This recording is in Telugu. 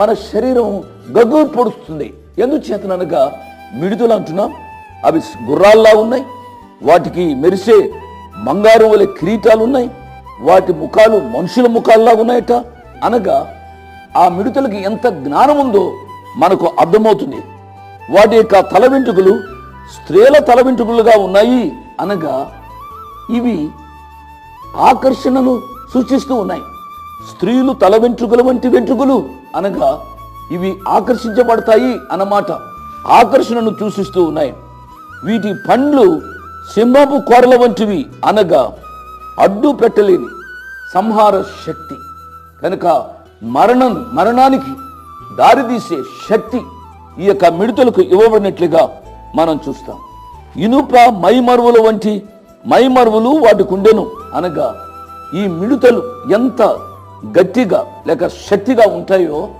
మన శరీరం గగ్గురు పొడుస్తుంది. ఎందుచేతనగా మిడుతలు అంటున్నాం, అవి గుర్రాల్లా ఉన్నాయి, వాటికి మెరిసే బంగారం వలె కిరీటాలు ఉన్నాయి, వాటి ముఖాలు మనుషుల ముఖాల్లా ఉన్నాయట. అనగా ఆ మిడుతలకి ఎంత జ్ఞానం ఉందో మనకు అర్థమవుతుంది. వాటి యొక్క తల వెంట్రుకలు స్త్రీల తల వెంట్రుకలుగా ఉన్నాయి. అనగా ఇవి ఆకర్షణను సూచిస్తూ ఉన్నాయి. స్త్రీలు తల వెంట్రుకల వంటి వెంట్రుకలు అనగా ఇవి ఆకర్షించబడతాయి అన్నమాట. ఆకర్షణను సూచిస్తూ ఉన్నాయి. వీటి పండ్లు సింహపు కోరల వంటివి అనగా అడ్డు పెట్టలేని సంహార శక్తి. కనుక మరణానికి దారితీసే శక్తి ఈ యొక్క మిడుతలకు ఇవ్వబడినట్లుగా మనం చూస్తాం. ఇనుప మైమరువుల వంటి మైమరువులు వాటికి ఉండెను. అనగా ఈ మిడుతలు ఎంత గట్టిగా లేక శక్తిగా ఉంటాయో